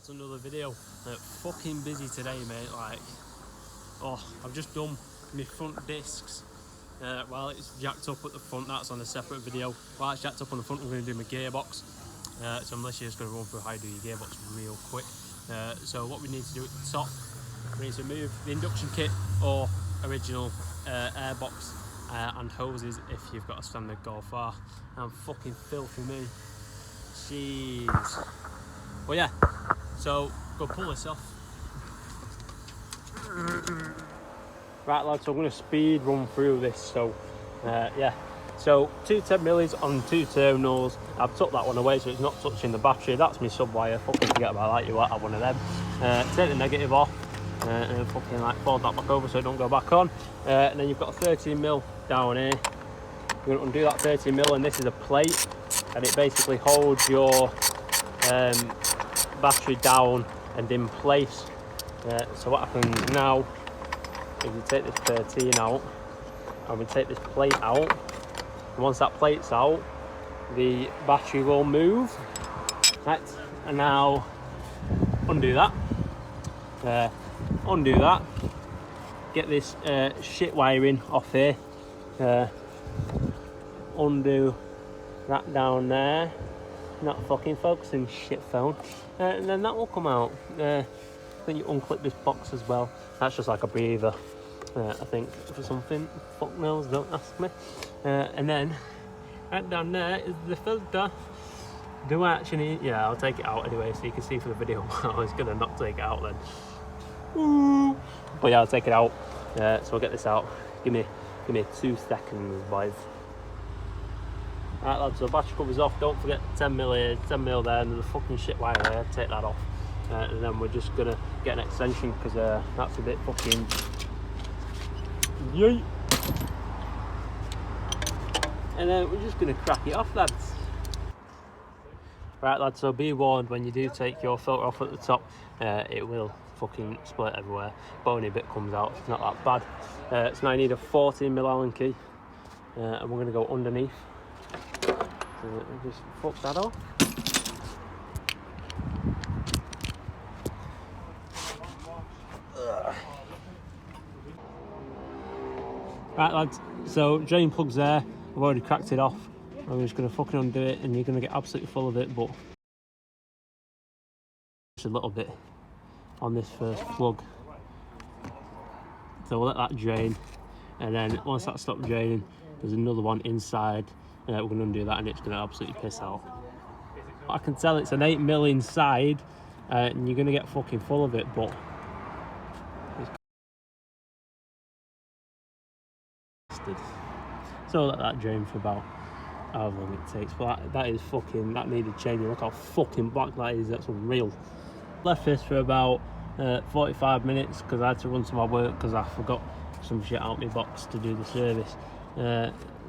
to another video. Fucking busy today, mate. Like, I've just done my front discs. While it's jacked up at the front, that's on a separate video. While it's jacked up on the front, I'm going to do my gearbox. So I'm literally just going to run through how you do your gearbox real quick. So what we need to do at the top, we need to remove the induction kit or original airbox and hoses if you've got a standard Golf R. I'm fucking filthy, me. Jeez. Well, yeah, so go pull this off. Right, lads, so I'm going to speed run through this. So, yeah. So, two 10mm on two terminals. I've took that one away so it's not touching the battery. That's my sub wire. Fucking forget about that, you won't have one of them. Take the negative off and then fucking like fold that back over so it don't go back on. And then you've got a 13mm down here. You're going to undo that 13mm, and this is a plate, and it basically holds your battery down and in place. So what happens now is you take this 13 out and we take this plate out, and once that plate's out the battery will move. Right, and now undo that, get this shit wiring off here, undo that down there, not fucking focusing, shit phone, and then that will come out. Then you unclip this box as well. That's just like a breather, I think, for something. Fuck knows, don't ask me. And then right down there is the filter. Do I actually? Yeah, I'll take it out anyway so you can see for the video. I was gonna not take it out then. Ooh. But yeah, I'll take it out. So I'll get this out. Give me 2 seconds, boys. Right, lads, so the battery cover's off. Don't forget 10mm there, and the fucking shit wire there. Take that off. And then we're just gonna get an extension because that's a bit fucking yeet. And then we're just gonna crack it off, lads. Right, lads, so be warned, when you do take your filter off at the top, it will fucking split everywhere. Bony bit comes out, it's not that bad. So now you need a 14mm Allen key, and we're gonna go underneath. So just fuck that off. Right, lads, so drain plug's there. I've already cracked it off. I'm just going to fucking undo it, and you're going to get absolutely full of it, but just a little bit on this first plug. So we'll let that drain, and then once that stops draining, there's another one inside. We're going to undo that, and it's going to absolutely piss out. I can tell it's an 8mm inside, and you're going to get fucking full of it, but so let that drain for about however long it takes. But that is fucking, that needed changing. Look how fucking black that is. That's unreal. Left this for about 45 minutes because I had to run to my work because I forgot some shit out my box to do the service.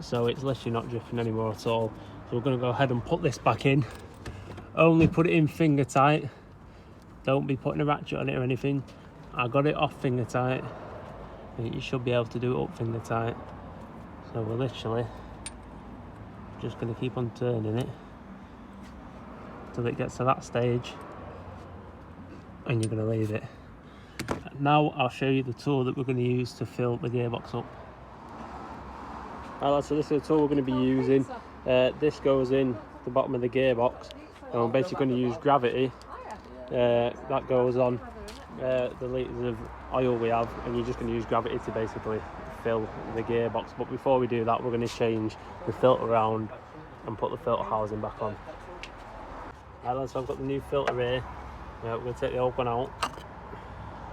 So it's literally not drifting anymore at all. So we're going to go ahead and put this back in. Only put it in finger tight. Don't be putting a ratchet on it or anything. I got it off finger tight. You should be able to do it up finger tight. So we're literally just going to keep on turning it till it gets to that stage, and you're going to leave it. Now I'll show you the tool that we're going to use to fill the gearbox up. Alright, so this is the tool we're going to be using. This goes in the bottom of the gearbox, and we're basically going to use gravity. That goes on the litres of oil we have, and you're just going to use gravity to basically fill the gearbox. But before we do that, we're going to change the filter around and put the filter housing back on. Right, so I've got the new filter here. We're going to take the old one out.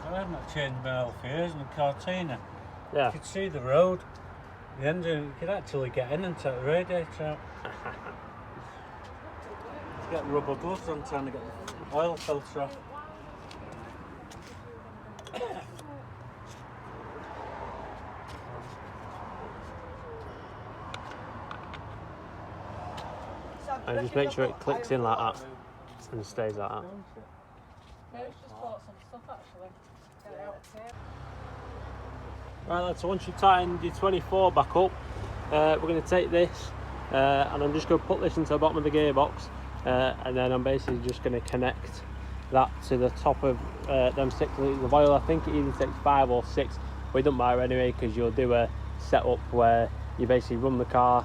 I haven't changed my LFAs and the Cortina. Yeah. You could see the road. The engine, you could actually get in and take the radiator out. Get rubber gloves on trying to get the oil filter off. And just make sure it clicks in like that and stays like that. Right, lads, so once you've tightened your 24 back up, we're going to take this and I'm just going to put this into the bottom of the gearbox, and then I'm basically just going to connect that to the top of them 6 litres of oil. I think it either takes 5 or 6, but it doesn't matter anyway, because you'll do a setup where you basically run the car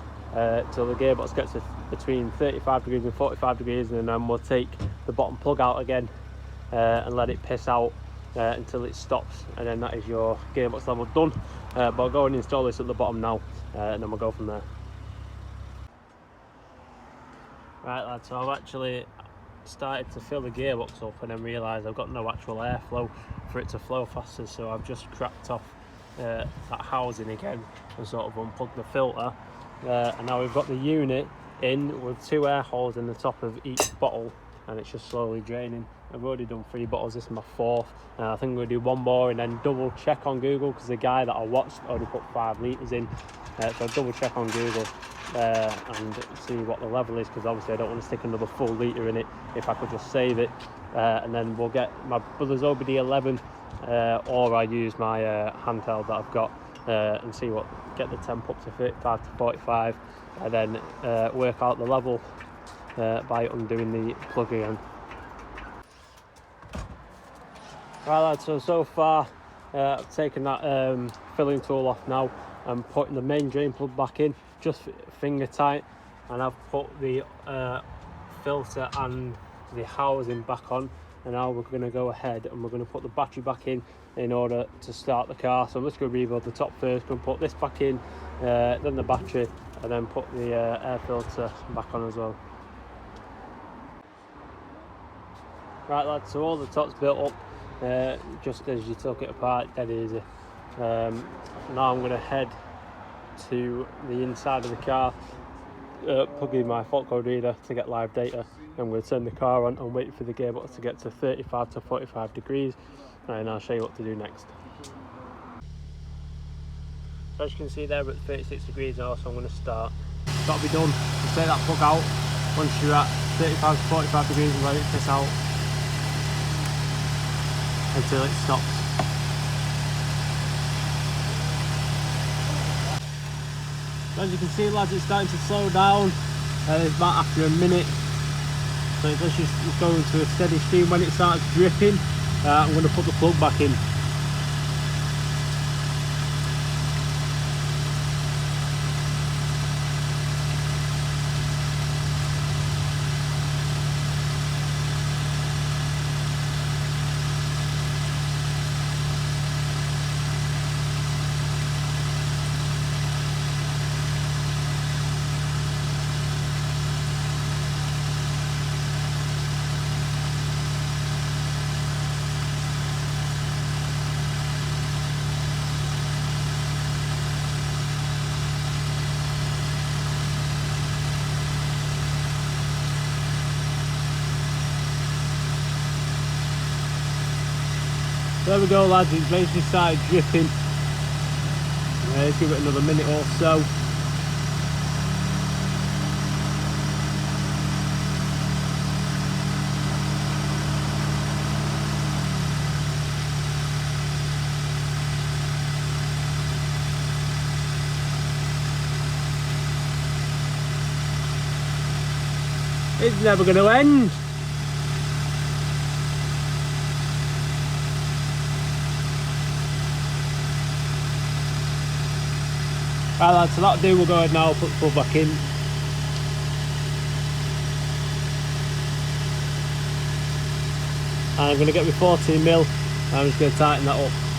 till the gearbox gets to between 35 degrees and 45 degrees, and then we'll take the bottom plug out again and let it piss out until it stops, and then that is your gearbox level done. But I'll go and install this at the bottom now, and then we'll go from there. Right lads, so I've actually started to fill the gearbox up and then realised I've got no actual airflow for it to flow faster, so I've just cracked off that housing again and sort of unplugged the filter, and now we've got the unit in with 2 air holes in the top of each bottle, and it's just slowly draining. I've already done 3 bottles, this is my 4th. I think we'll do 1 more and then double check on Google, because the guy that I watched already put 5 litres in, so I'll double check on Google and see what the level is, because obviously I don't want to stick another full litre in it if I could just save it, and then we'll get my brother's OBD11 or I use my handheld that I've got and see what, get the temp up to 35 to 45, and then work out the level by undoing the plug again. Right lads, so far I've taken that filling tool off now and putting the main drain plug back in, just finger tight, and I've put the filter and the housing back on, and now we're going to go ahead and we're going to put the battery back in order to start the car. So I'm just going to rebuild the top first, going to put this back in, then the battery, and then put the air filter back on as well. Right lads, so all the top's built up just as you took it apart, dead easy. Now I'm going to head to the inside of the car, plug in my fault code reader to get live data. I'm going to turn the car on and wait for the gearbox to get to 35 to 45 degrees, and I'll show you what to do next. So as you can see there, we're at 36 degrees now, so I'm going to start. It's got to be done. You take that plug out once you're at 35 to 45 degrees and let it piss out until it stops. As you can see lads, it's starting to slow down. It's about after a minute, so it's just going to a steady stream. When it starts dripping, I'm going to put the plug back in. There we go lads, it's basically started dripping. Let's give it another minute or so. It's never going to end. Right lads, so that'll do. We'll go ahead now, put the plug back in. And I'm going to get my 14mm, and I'm just going to tighten that up.